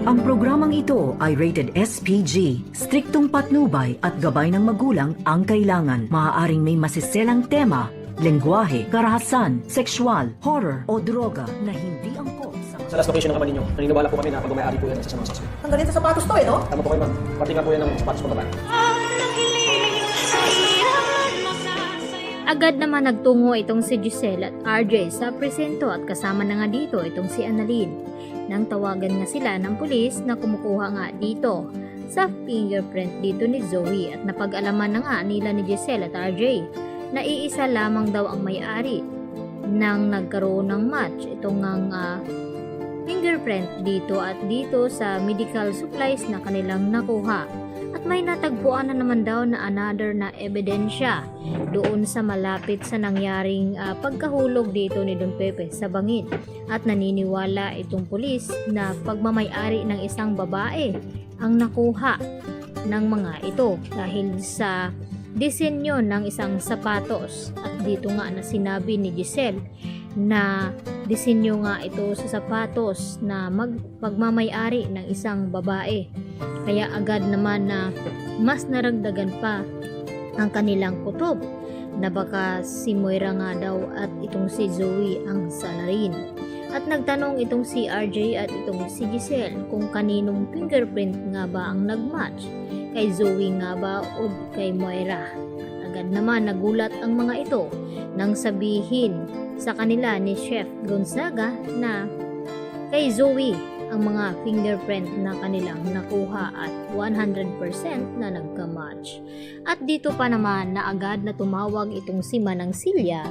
Ang programang ito ay rated SPG. Striktong patnubay at gabay ng magulang ang kailangan. Maaaring may masiselang tema, lengguwahe, karahasan, sexual, horror o droga na hindi angkop sa... Sa last location ng ama ninyo, naniniwala po kami na pag-umayari po yan isa sa mga suspect. Ang ganito sa sapatos to no? Tama po kayo ma'am. Pati nga po yan ng sapatos pa babae. Agad naman nagtungo itong si Giselle at RJ sa presento at kasama na nga dito itong si Annalyn. Nang tawagan nga sila ng pulis na kumukuha nga dito sa fingerprint dito ni Zoe at napag-alaman na nga nila ni Giselle at RJ na iisa lamang daw ang may-ari nang nagkaroon ng match itong fingerprint dito at dito sa medical supplies na kanilang nakuha. At may natagpuan na naman daw na another na ebidensya doon sa malapit sa nangyaring pagkahulog dito ni Don Pepe sa bangin. At naniniwala itong pulis na pagmamay-ari ng isang babae ang nakuha ng mga ito dahil sa disenyo ng isang sapatos. At dito nga na sinabi ni Giselle na disenyo nga ito sa sapatos na pagmamay-ari ng isang babae. Kaya agad naman na mas naragdagan pa ang kanilang kutob na baka si Moira nga daw at itong si Zoe ang salarin. At nagtanong itong si RJ at itong si Giselle kung kaninong fingerprint nga ba ang nagmatch, kay Zoe nga ba o kay Moira. At agad naman nagulat ang mga ito nang sabihin sa kanila ni Chef Gonzaga na kay Zoe ang mga fingerprint na kanilang nakuha at 100% na nagka-match. At dito pa naman na agad na tumawag itong si Manang Silya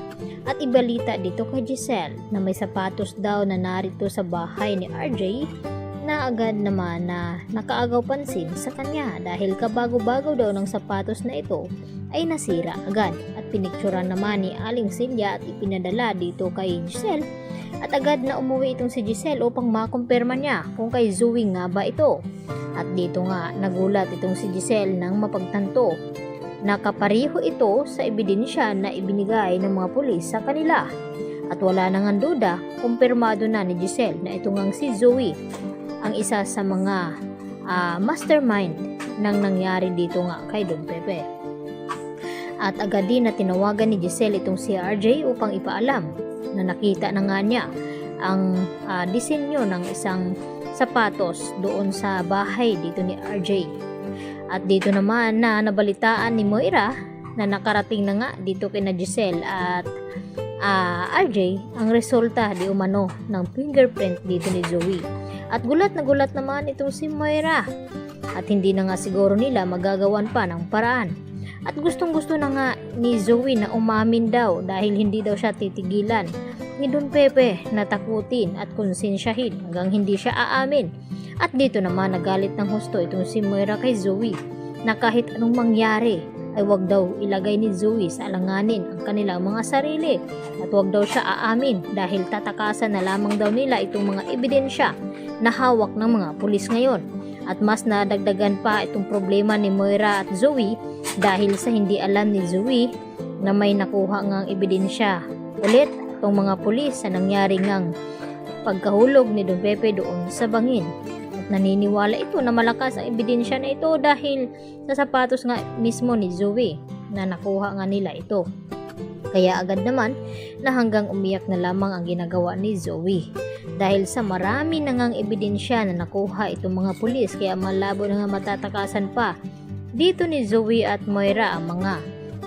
at ibalita dito kay Giselle na may sapatos daw na narito sa bahay ni RJ na agad naman na nakaagaw pansin sa kanya dahil kabago-bago daw ng sapatos na ito ay nasira agad. At pinikturan naman ni Aling Silya at ipinadala dito kay Giselle. At agad na umuwi itong si Giselle upang makumpirma niya kung kay Zoe nga ba ito. At dito nga nagulat itong si Giselle nang mapagtanto na kapareho ito sa ebidensya na ibinigay ng mga pulis sa kanila. At wala nang duda, kumpirmado na ni Giselle na ito ngang si Zoe ang isa sa mga mastermind ng nangyari dito nga kay Don Pepe. At agad din na tinawagan ni Giselle itong si RJ upang ipaalam na nakita na nga niya ang disenyo ng isang sapatos doon sa bahay dito ni RJ. At dito naman na nabalitaan ni Moira na nakarating na nga dito kina Giselle at RJ ang resulta di umano ng fingerprint dito ni Zoe. At gulat na gulat naman itong si Moira at hindi na nga siguro nila magagawan pa ng paraan. At gustong-gusto na nga ni Zoe na umamin daw dahil hindi daw siya titigilan ni Don Pepe na takutin at konsensyahin hanggang hindi siya aamin. At dito naman nagalit ng husto itong si Moira kay Zoe na kahit anong mangyari ay wag daw ilagay ni Zoe sa alanganin ang kanilang mga sarili at wag daw siya aamin dahil tatakasan na lamang daw nila itong mga ebidensya na hawak ng mga pulis ngayon. At mas nadagdagan pa itong problema ni Moira at Zoe dahil sa hindi alam ni Zoe na may nakuha ngang ebidensya ulit itong mga pulis sa nangyari ngang pagkahulog ni Don Pepe doon sa bangin. At naniniwala ito na malakas ang ebidensya na ito dahil sa sapatos nga mismo ni Zoe na nakuha nga nila ito. Kaya agad naman na hanggang umiyak na lamang ang ginagawa ni Zoe dahil sa marami na ngang ebidensya na nakuha itong mga pulis, kaya malabo na nga matatakasan pa dito ni Zoe at Moira ang mga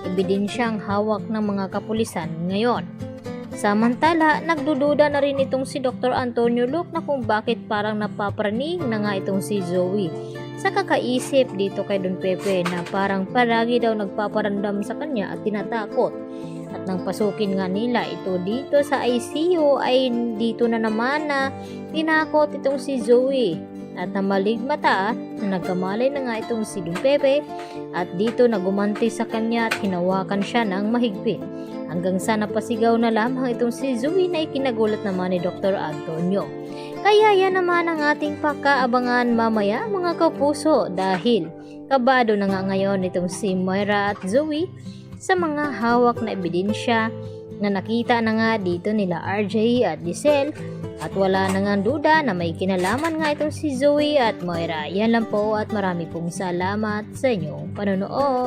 ebidensyang hawak ng mga kapulisan ngayon. Samantala, nagdududa na rin itong si Dr. Antonio Luke na kung bakit parang napapraning na nga itong si Zoe sa kakaisip dito kay Don Pepe na parang palagi daw nagpaparandam sa kanya at tinatakot. At nang pasukin nga nila ito dito sa ICU ay dito na naman na tinakot itong si Zoe at namaligmata na nagkamalay na nga itong si Don Pepe at dito nagumanti sa kanya at hinawakan siya ng mahigpit hanggang sa napasigaw na lamang itong si Zoe na ikinagulat naman ni Dr. Antonio. Kaya yan naman ang ating pakaabangan mamaya mga kapuso dahil kabado na nga ngayon itong si Moira at Zoe sa mga hawak na ebidensya na nakita na nga dito nila RJ at Giselle At wala na nga duda na may kinalaman nga itong si Zoe at Moira. Yan lang po at marami pong salamat sa inyong panonood.